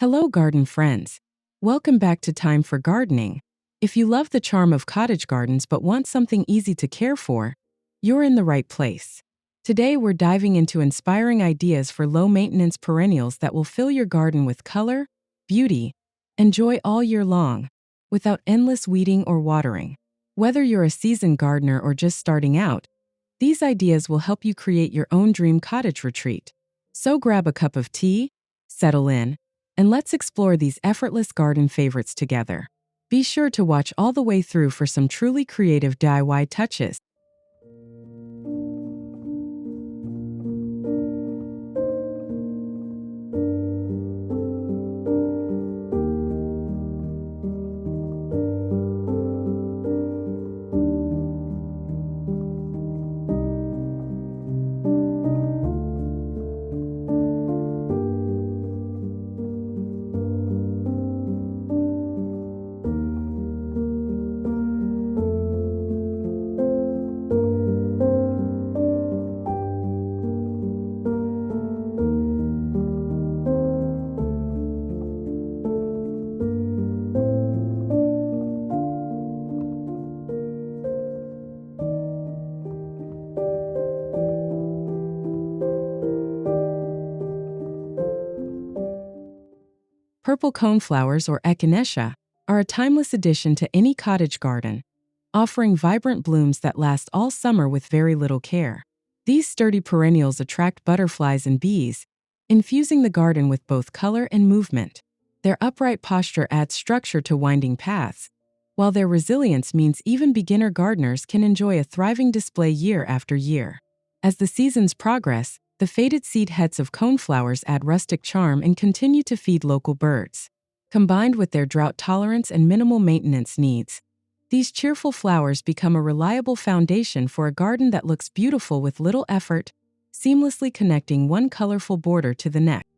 Hello, garden friends. Welcome back to Time for Gardening. If you love the charm of cottage gardens but want something easy to care for, you're in the right place. Today, we're diving into inspiring ideas for low-maintenance perennials that will fill your garden with color, beauty, and joy all year long, without endless weeding or watering. Whether you're a seasoned gardener or just starting out, these ideas will help you create your own dream cottage retreat. So grab a cup of tea, settle in, and let's explore these effortless garden favorites together. Be sure to watch all the way through for some truly creative DIY touches. Purple coneflowers, or echinacea, are a timeless addition to any cottage garden, offering vibrant blooms that last all summer with very little care. These sturdy perennials attract butterflies and bees, infusing the garden with both color and movement. Their upright posture adds structure to winding paths, while their resilience means even beginner gardeners can enjoy a thriving display year after year. As the seasons progress, the faded seed heads of coneflowers add rustic charm and continue to feed local birds. Combined with their drought tolerance and minimal maintenance needs, these cheerful flowers become a reliable foundation for a garden that looks beautiful with little effort, seamlessly connecting one colorful border to the next.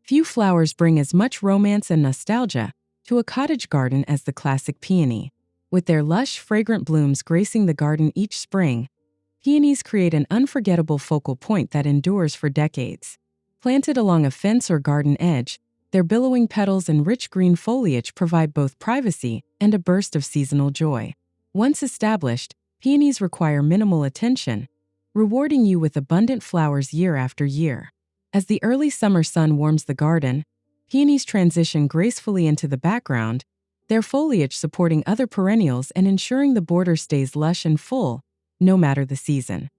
Few flowers bring as much romance and nostalgia to a cottage garden as the classic peony. With their lush, fragrant blooms gracing the garden each spring, peonies create an unforgettable focal point that endures for decades. Planted along a fence or garden edge, their billowing petals and rich green foliage provide both privacy and a burst of seasonal joy. Once established, peonies require minimal attention, rewarding you with abundant flowers year after year. As the early summer sun warms the garden, peonies transition gracefully into the background, their foliage supporting other perennials and ensuring the border stays lush and full, no matter the season.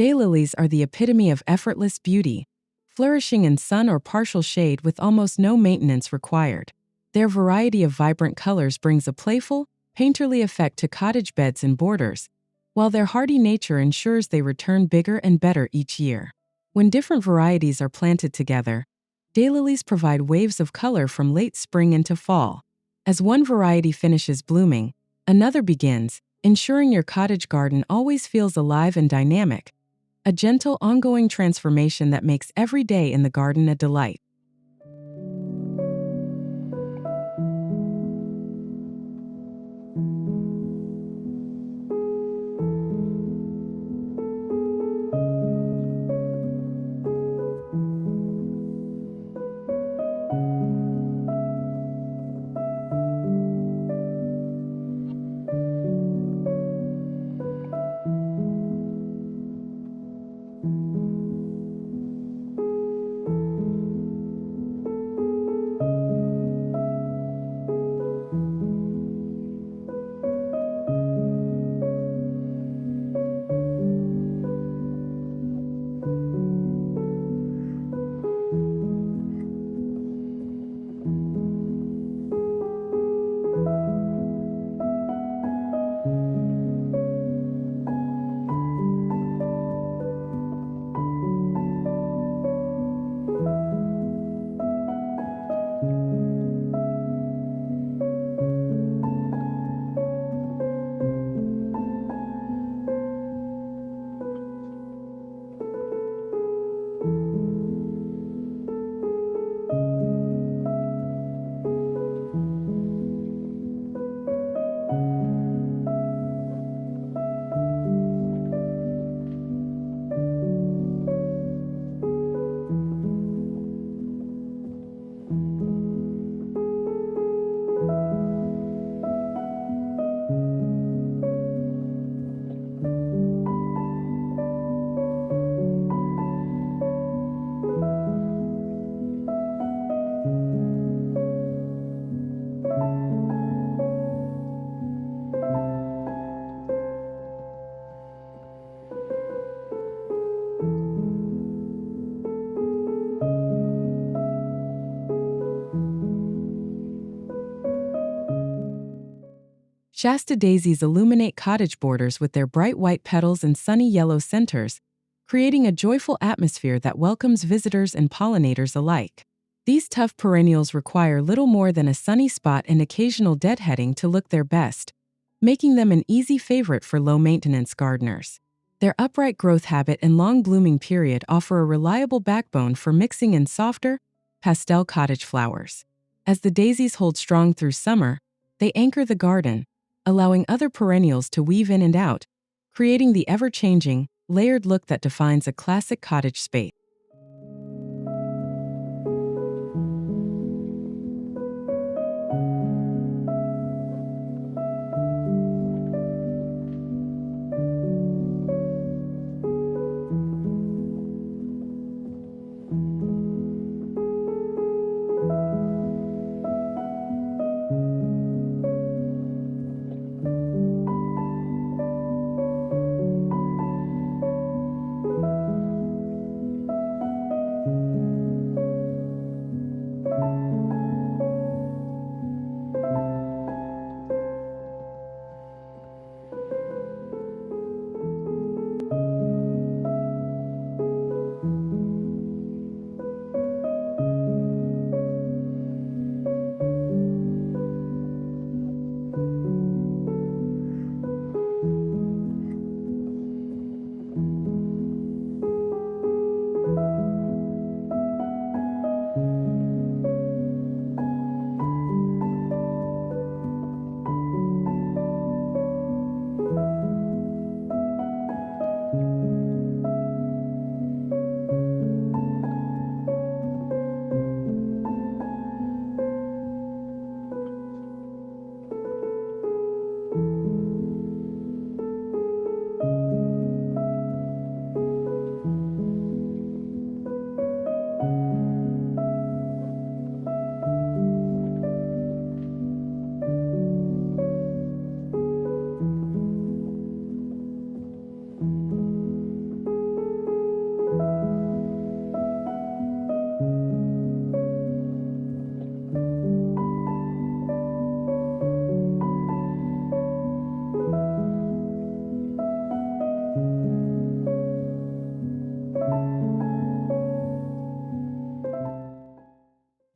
Daylilies are the epitome of effortless beauty, flourishing in sun or partial shade with almost no maintenance required. Their variety of vibrant colors brings a playful, painterly effect to cottage beds and borders, while their hardy nature ensures they return bigger and better each year. When different varieties are planted together, daylilies provide waves of color from late spring into fall. As one variety finishes blooming, another begins, ensuring your cottage garden always feels alive and dynamic, a gentle, ongoing transformation that makes every day in the garden a delight. Shasta daisies illuminate cottage borders with their bright white petals and sunny yellow centers, creating a joyful atmosphere that welcomes visitors and pollinators alike. These tough perennials require little more than a sunny spot and occasional deadheading to look their best, making them an easy favorite for low-maintenance gardeners. Their upright growth habit and long blooming period offer a reliable backbone for mixing in softer, pastel cottage flowers. As the daisies hold strong through summer, they anchor the garden, allowing other perennials to weave in and out, creating the ever-changing, layered look that defines a classic cottage space.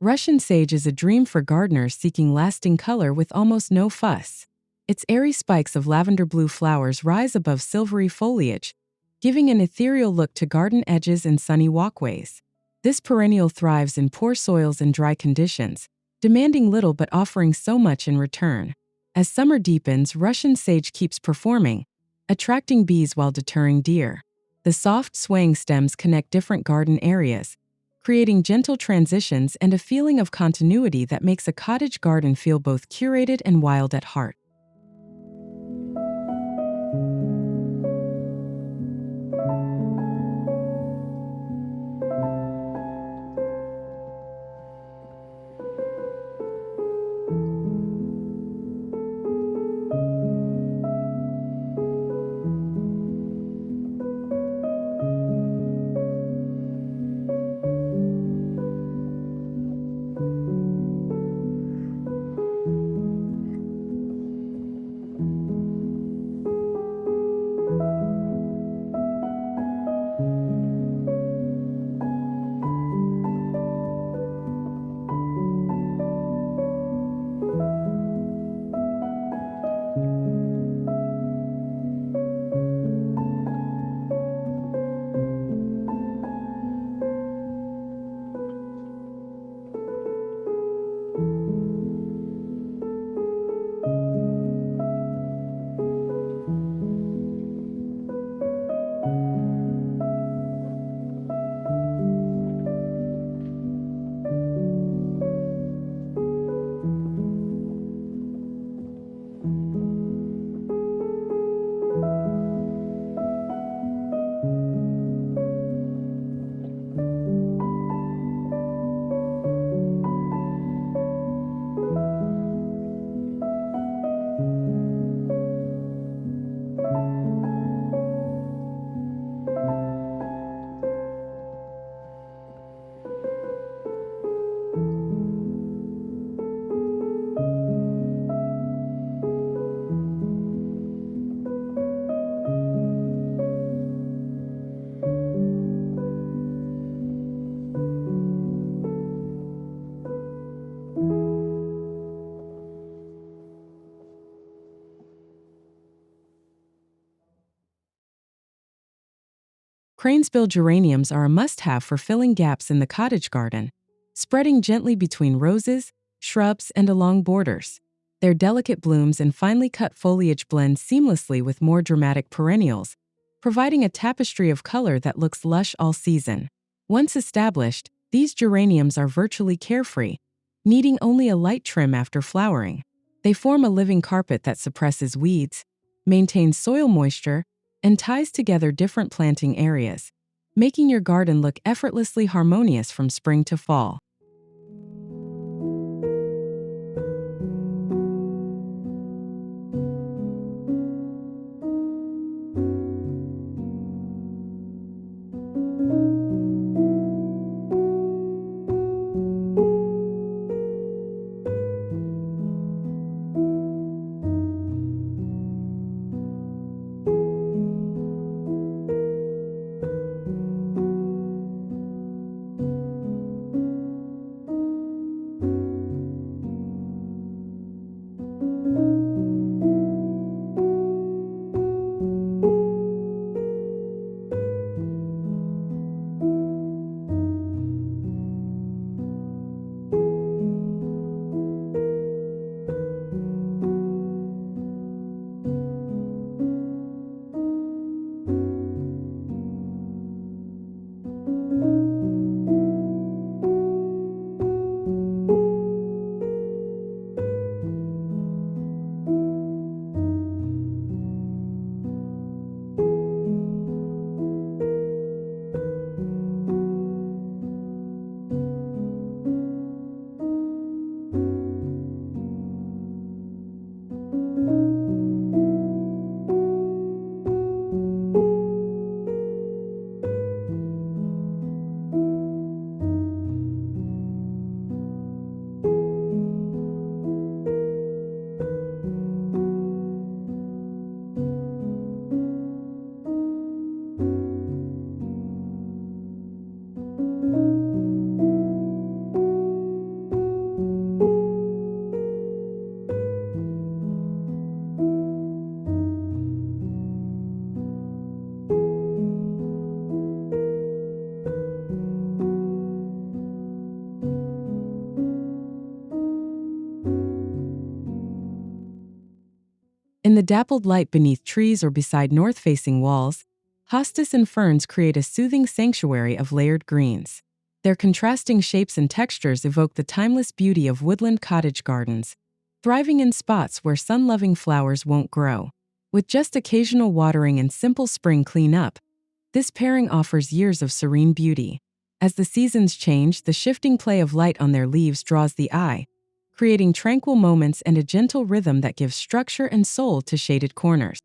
Russian sage is a dream for gardeners seeking lasting color with almost no fuss. Its airy spikes of lavender blue flowers rise above silvery foliage, giving an ethereal look to garden edges and sunny walkways. This perennial thrives in poor soils and dry conditions, demanding little but offering so much in return. As summer deepens, Russian sage keeps performing, attracting bees while deterring deer. The soft, swaying stems connect different garden areas, creating gentle transitions and a feeling of continuity that makes a cottage garden feel both curated and wild at heart. Cranesbill geraniums are a must-have for filling gaps in the cottage garden, spreading gently between roses, shrubs, and along borders. Their delicate blooms and finely cut foliage blend seamlessly with more dramatic perennials, providing a tapestry of color that looks lush all season. Once established, these geraniums are virtually carefree, needing only a light trim after flowering. They form a living carpet that suppresses weeds, maintains soil moisture, and ties together different planting areas, making your garden look effortlessly harmonious from spring to fall. In the dappled light beneath trees or beside north-facing walls, hostas and ferns create a soothing sanctuary of layered greens. Their contrasting shapes and textures evoke the timeless beauty of woodland cottage gardens, thriving in spots where sun-loving flowers won't grow. With just occasional watering and simple spring cleanup, this pairing offers years of serene beauty. As the seasons change, the shifting play of light on their leaves draws the eye, creating tranquil moments and a gentle rhythm that gives structure and soul to shaded corners.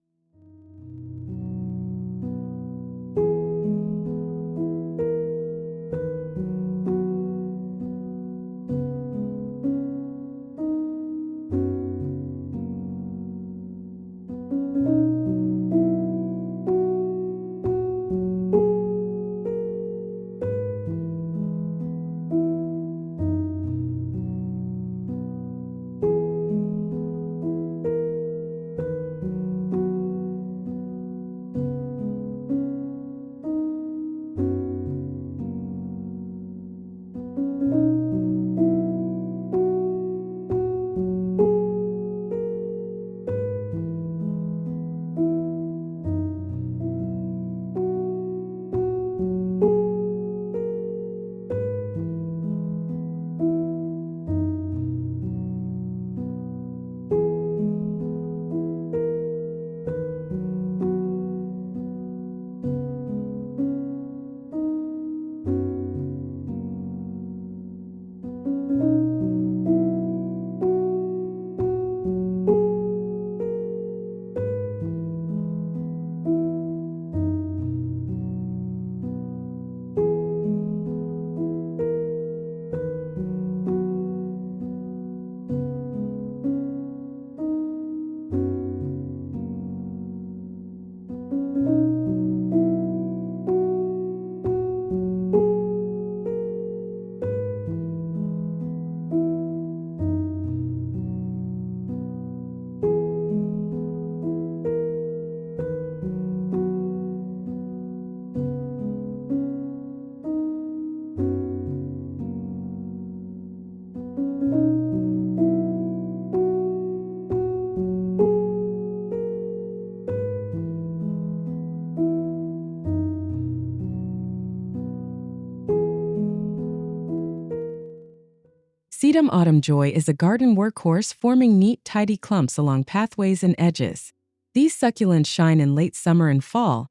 Sedum Autumn Joy is a garden workhorse forming neat, tidy clumps along pathways and edges. These succulents shine in late summer and fall,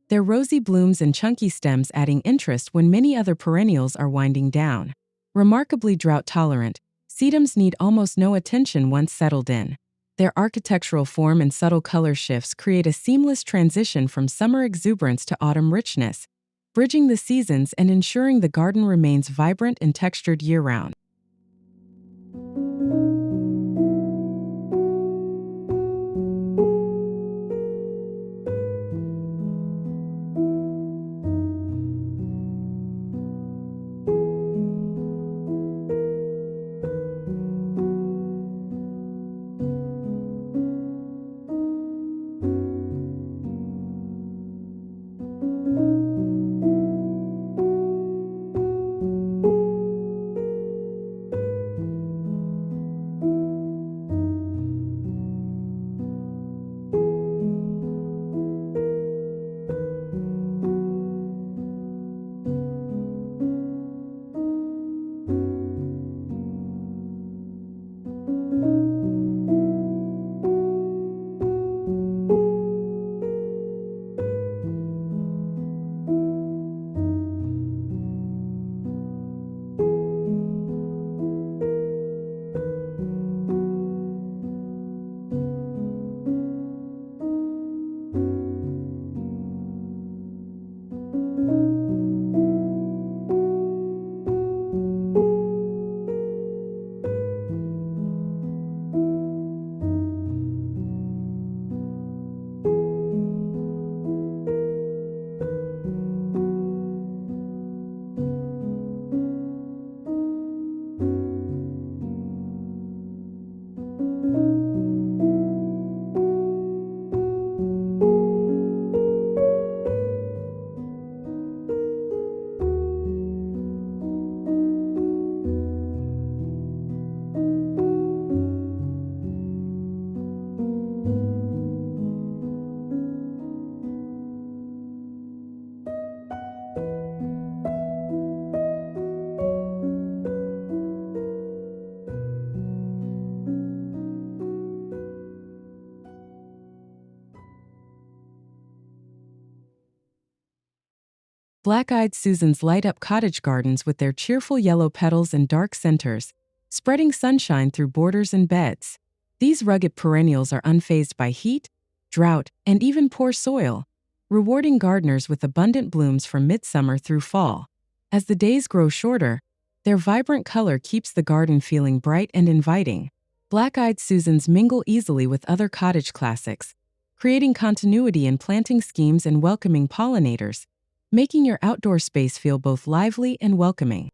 their rosy blooms and chunky stems adding interest when many other perennials are winding down. Remarkably drought-tolerant, sedums need almost no attention once settled in. Their architectural form and subtle color shifts create a seamless transition from summer exuberance to autumn richness, bridging the seasons and ensuring the garden remains vibrant and textured year-round. Black-eyed Susans light up cottage gardens with their cheerful yellow petals and dark centers, spreading sunshine through borders and beds. These rugged perennials are unfazed by heat, drought, and even poor soil, rewarding gardeners with abundant blooms from midsummer through fall. As the days grow shorter, their vibrant color keeps the garden feeling bright and inviting. Black-eyed Susans mingle easily with other cottage classics, creating continuity in planting schemes and welcoming pollinators, making your outdoor space feel both lively and welcoming.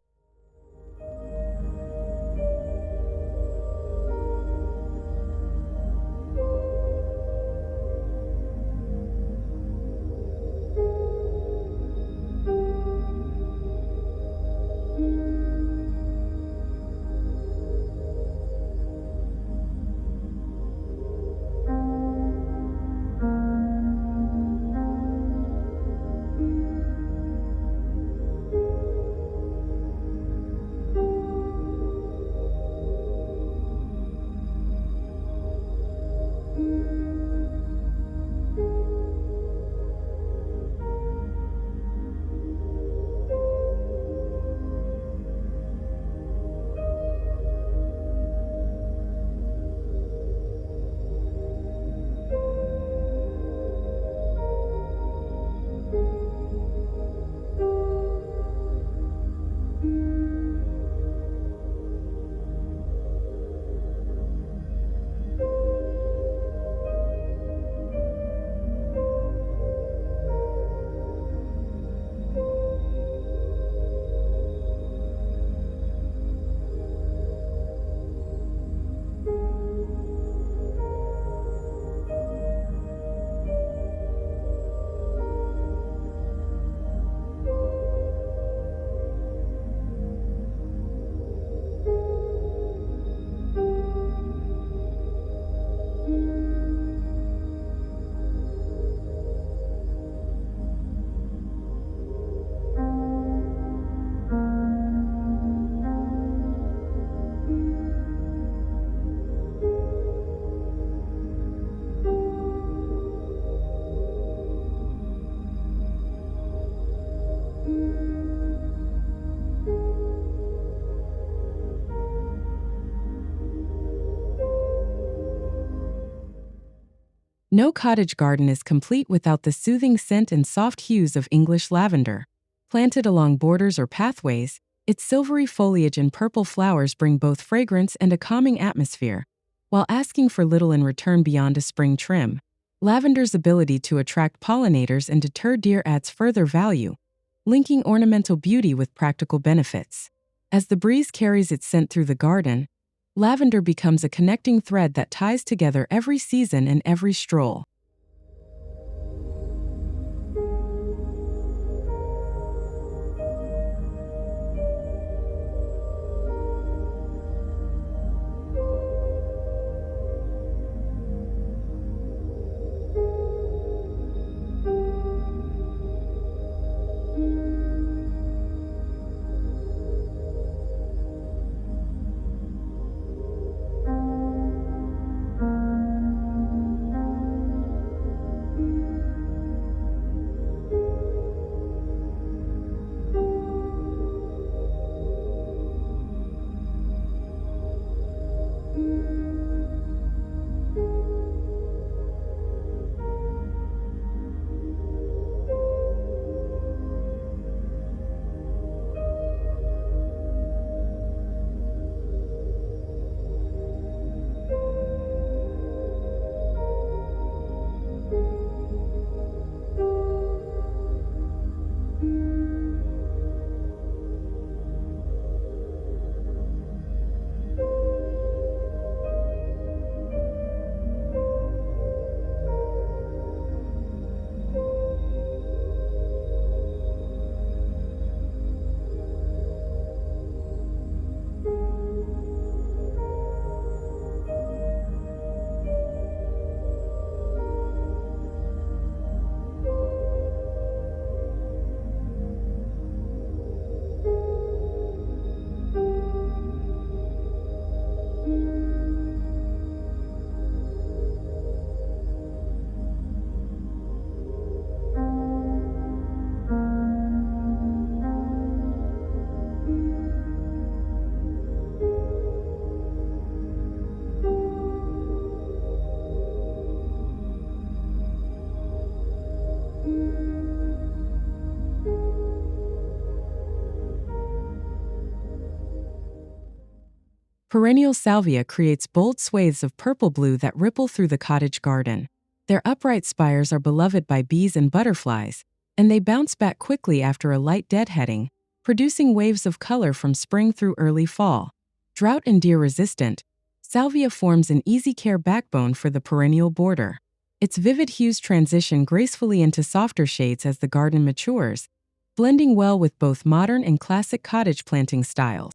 No cottage garden is complete without the soothing scent and soft hues of English lavender. Planted along borders or pathways, its silvery foliage and purple flowers bring both fragrance and a calming atmosphere, while asking for little in return beyond a spring trim. Lavender's ability to attract pollinators and deter deer adds further value, linking ornamental beauty with practical benefits. As the breeze carries its scent through the garden, lavender becomes a connecting thread that ties together every season and every stroll. Perennial salvia creates bold swathes of purple-blue that ripple through the cottage garden. Their upright spires are beloved by bees and butterflies, and they bounce back quickly after a light deadheading, producing waves of color from spring through early fall. Drought and deer-resistant, salvia forms an easy-care backbone for the perennial border. Its vivid hues transition gracefully into softer shades as the garden matures, blending well with both modern and classic cottage planting styles.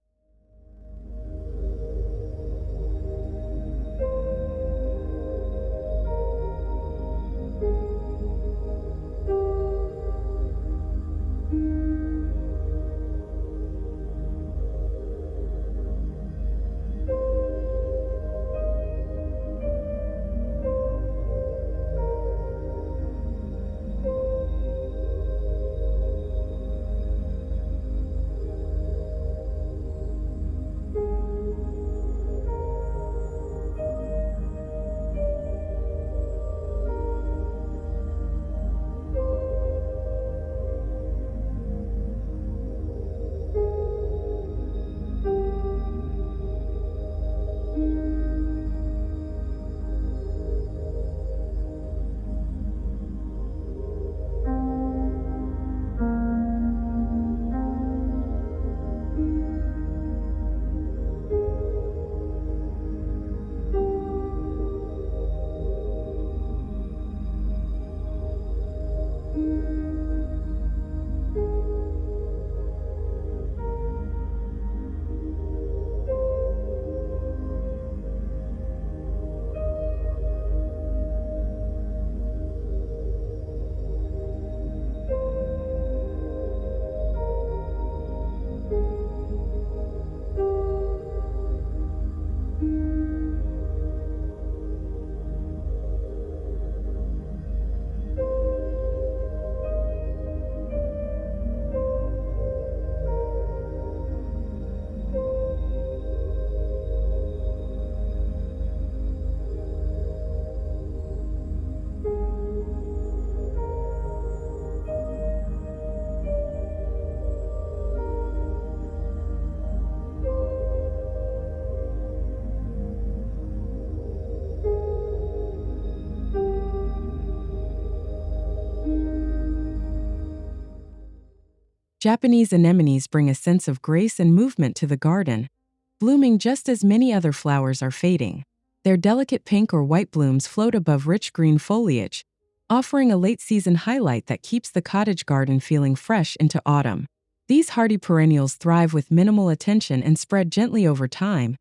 Japanese anemones bring a sense of grace and movement to the garden, blooming just as many other flowers are fading. Their delicate pink or white blooms float above rich green foliage, offering a late-season highlight that keeps the cottage garden feeling fresh into autumn. These hardy perennials thrive with minimal attention and spread gently over time,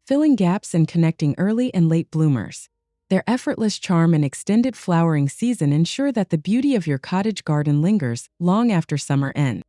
filling gaps and connecting early and late bloomers. Their effortless charm and extended flowering season ensure that the beauty of your cottage garden lingers long after summer ends.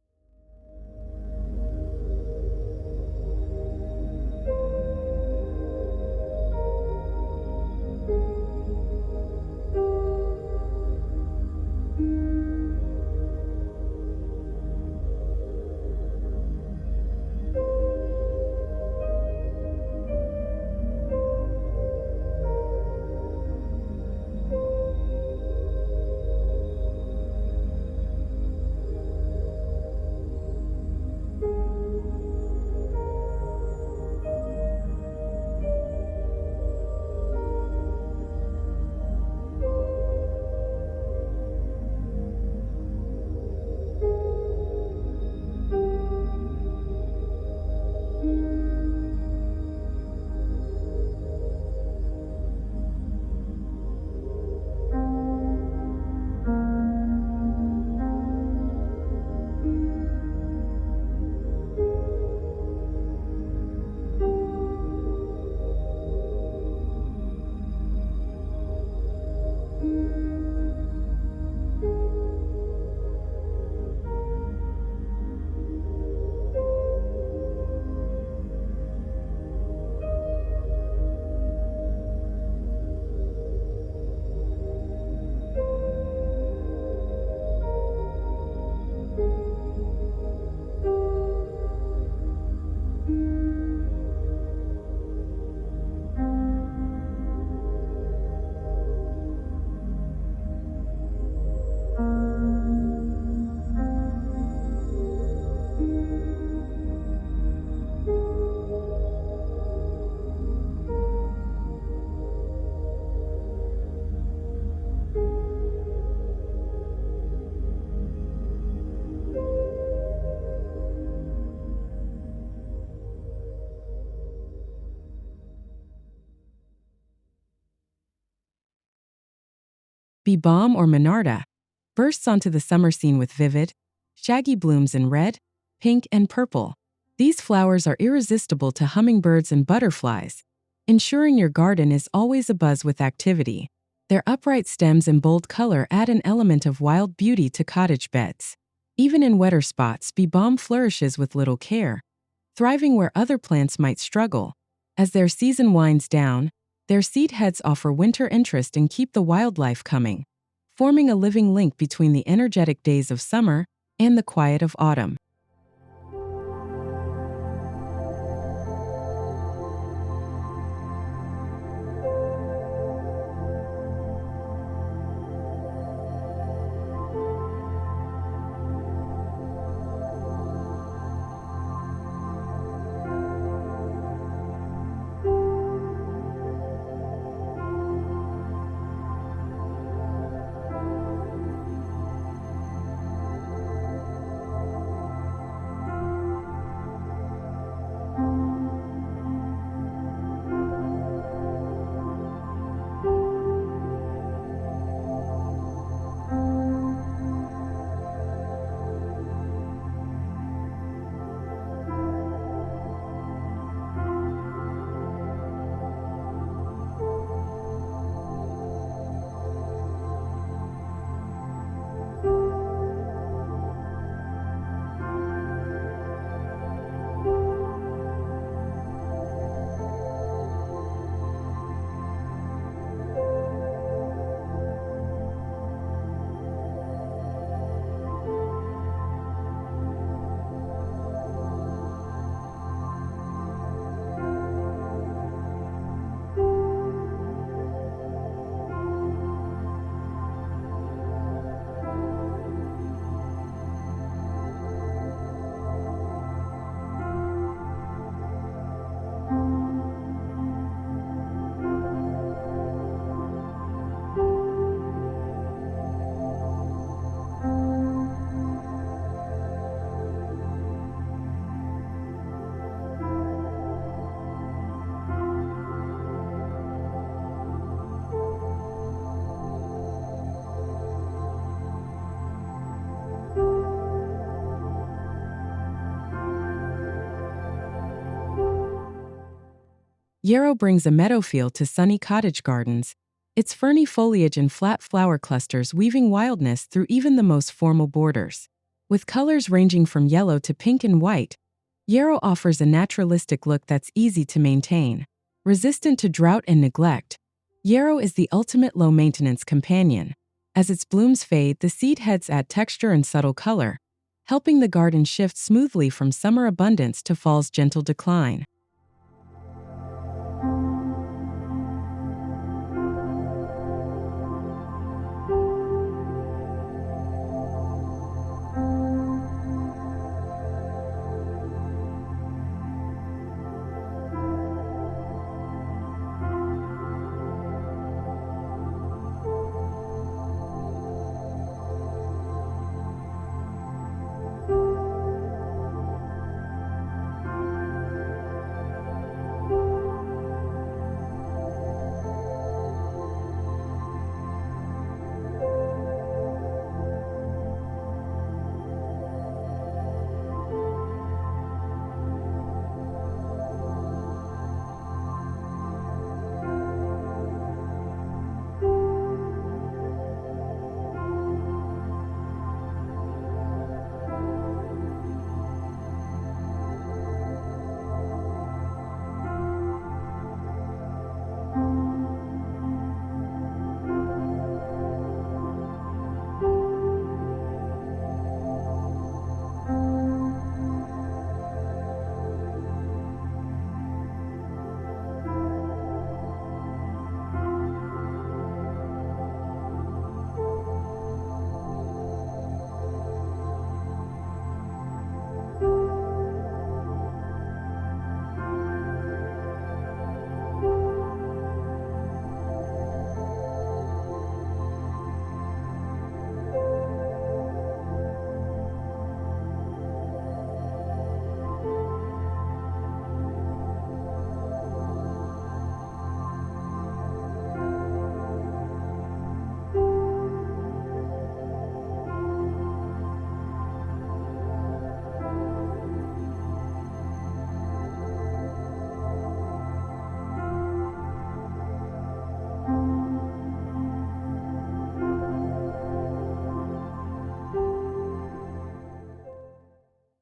Bee Balm or Monarda bursts onto the summer scene with vivid, shaggy blooms in red, pink, and purple. These flowers are irresistible to hummingbirds and butterflies, ensuring your garden is always abuzz with activity. Their upright stems and bold color add an element of wild beauty to cottage beds. Even in wetter spots, Bee Balm flourishes with little care, thriving where other plants might struggle. As their season winds down, their seed heads offer winter interest and keep the wildlife coming, forming a living link between the energetic days of summer and the quiet of autumn. Yarrow brings a meadow feel to sunny cottage gardens, its ferny foliage and flat flower clusters weaving wildness through even the most formal borders. With colors ranging from yellow to pink and white, Yarrow offers a naturalistic look that's easy to maintain. Resistant to drought and neglect, Yarrow is the ultimate low-maintenance companion. As its blooms fade, the seed heads add texture and subtle color, helping the garden shift smoothly from summer abundance to fall's gentle decline.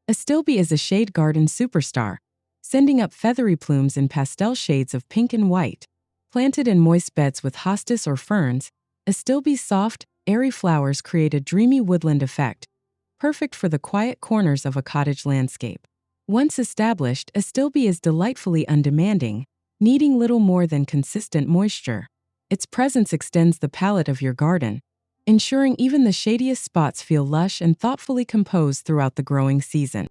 Astilbe is a shade garden superstar, sending up feathery plumes in pastel shades of pink and white. Planted in moist beds with hostas or ferns, Astilbe's soft, airy flowers create a dreamy woodland effect, perfect for the quiet corners of a cottage landscape. Once established, Astilbe is delightfully undemanding, needing little more than consistent moisture. Its presence extends the palette of your garden, ensuring even the shadiest spots feel lush and thoughtfully composed throughout the growing season.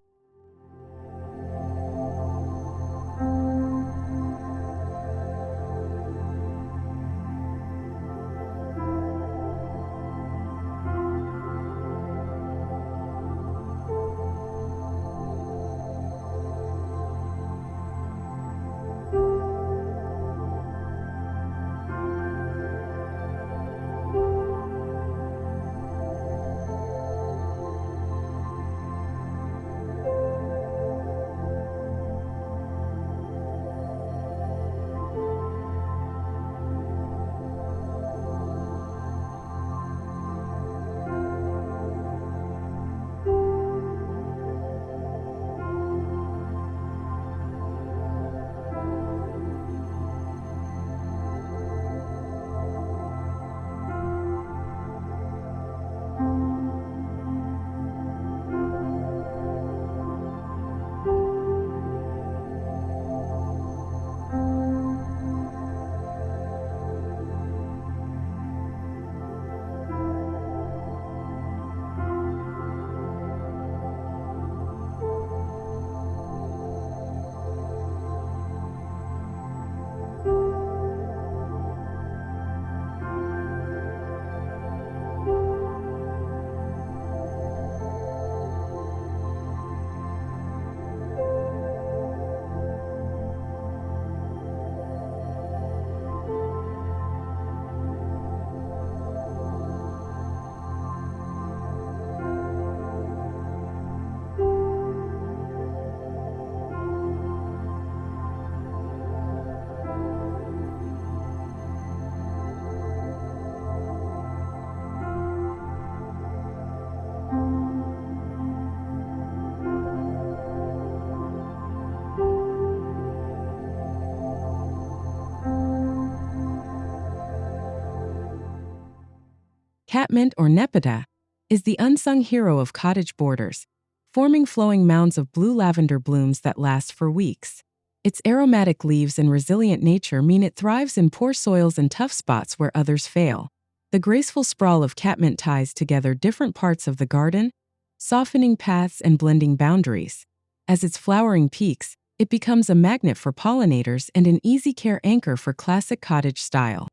Catmint, or nepeta, is the unsung hero of cottage borders, forming flowing mounds of blue lavender blooms that last for weeks. Its aromatic leaves and resilient nature mean it thrives in poor soils and tough spots where others fail. The graceful sprawl of catmint ties together different parts of the garden, softening paths and blending boundaries. As its flowering peaks, it becomes a magnet for pollinators and an easy care anchor for classic cottage style.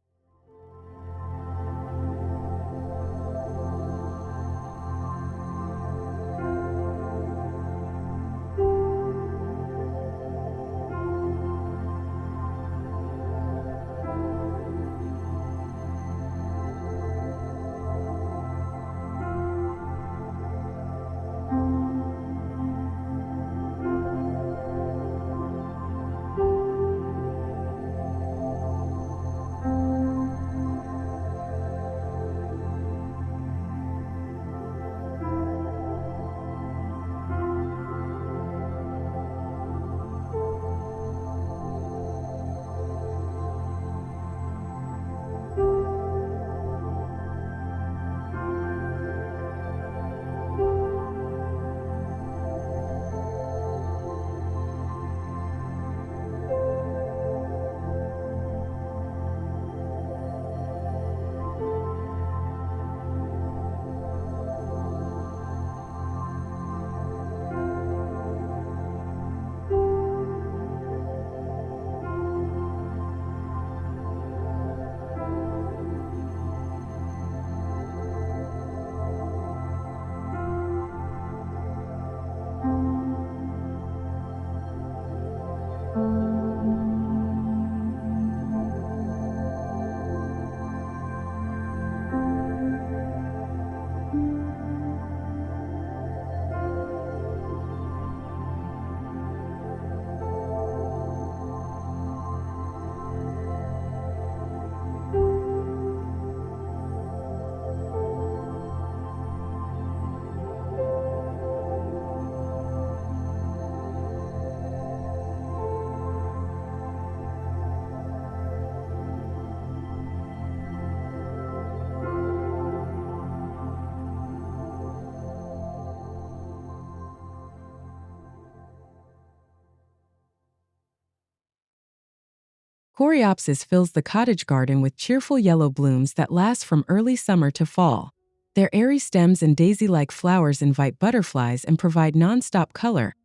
Coreopsis fills the cottage garden with cheerful yellow blooms that last from early summer to fall. Their airy stems and daisy-like flowers invite butterflies and provide non-stop color,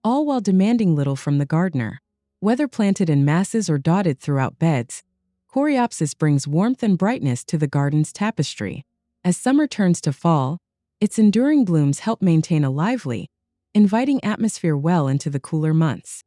all while demanding little from the gardener. Whether planted in masses or dotted throughout beds, Coreopsis brings warmth and brightness to the garden's tapestry. As summer turns to fall, its enduring blooms help maintain a lively, inviting atmosphere well into the cooler months.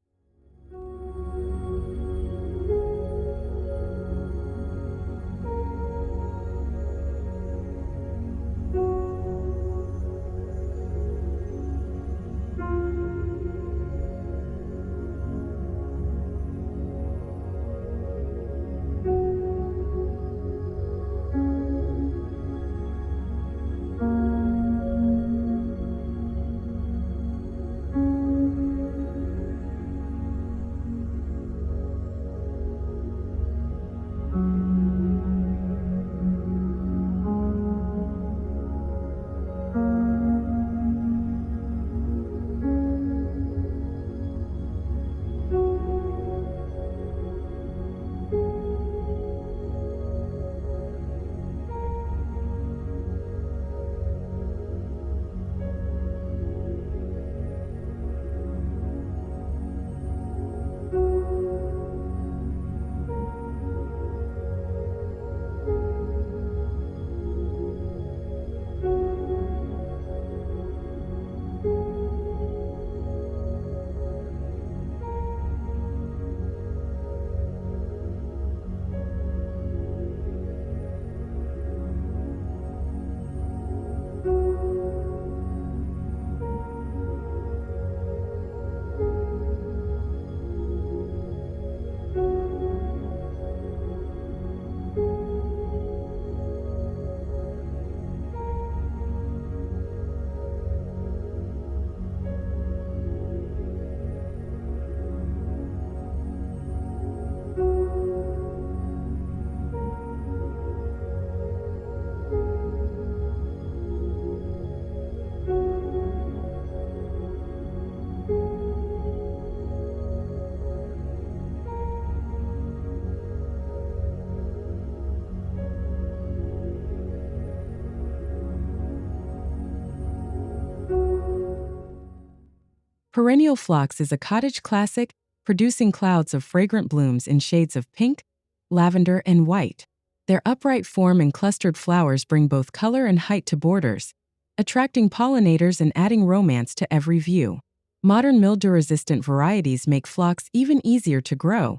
Perennial Phlox is a cottage classic, producing clouds of fragrant blooms in shades of pink, lavender, and white. Their upright form and clustered flowers bring both color and height to borders, attracting pollinators and adding romance to every view. Modern mildew-resistant varieties make phlox even easier to grow,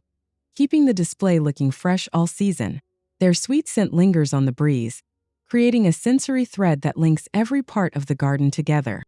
keeping the display looking fresh all season. Their sweet scent lingers on the breeze, creating a sensory thread that links every part of the garden together.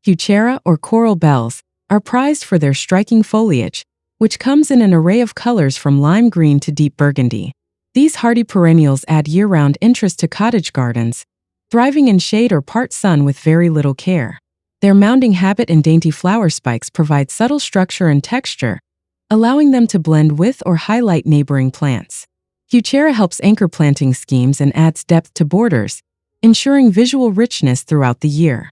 Heuchera or coral bells are prized for their striking foliage, which comes in an array of colors from lime green to deep burgundy. These hardy perennials add year-round interest to cottage gardens, thriving in shade or part sun with very little care. Their mounding habit and dainty flower spikes provide subtle structure and texture, allowing them to blend with or highlight neighboring plants. Heuchera helps anchor planting schemes and adds depth to borders, ensuring visual richness throughout the year.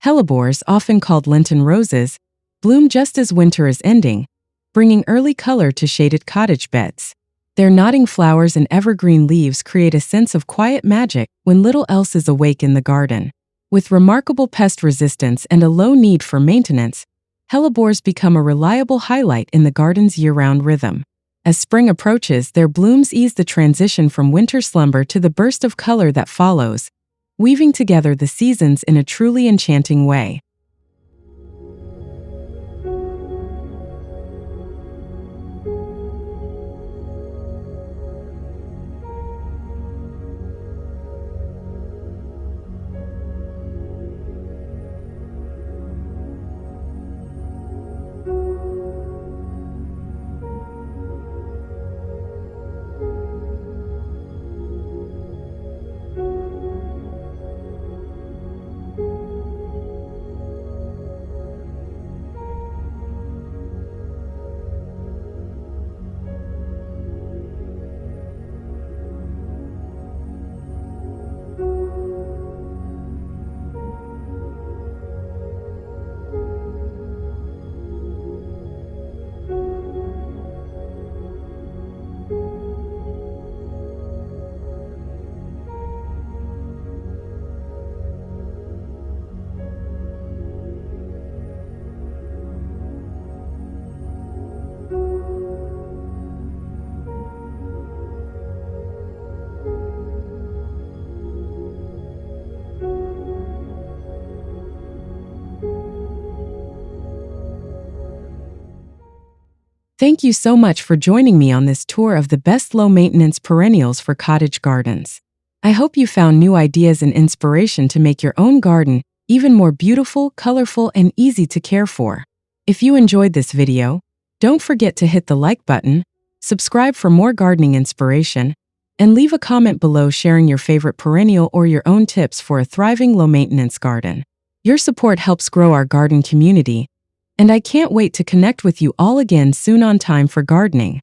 Hellebores, often called Lenten roses, bloom just as winter is ending, bringing early color to shaded cottage beds. Their nodding flowers and evergreen leaves create a sense of quiet magic when little else is awake in the garden. With remarkable pest resistance and a low need for maintenance, hellebores become a reliable highlight in the garden's year-round rhythm. As spring approaches, their blooms ease the transition from winter slumber to the burst of color that follows, weaving together the seasons in a truly enchanting way. Thank you so much for joining me on this tour of the best low-maintenance perennials for cottage gardens. I hope you found new ideas and inspiration to make your own garden even more beautiful, colorful, and easy to care for. If you enjoyed this video, don't forget to hit the like button, subscribe for more gardening inspiration, and leave a comment below sharing your favorite perennial or your own tips for a thriving low-maintenance garden. Your support helps grow our garden community, And I can't wait to connect with you all again soon on Time for Gardening.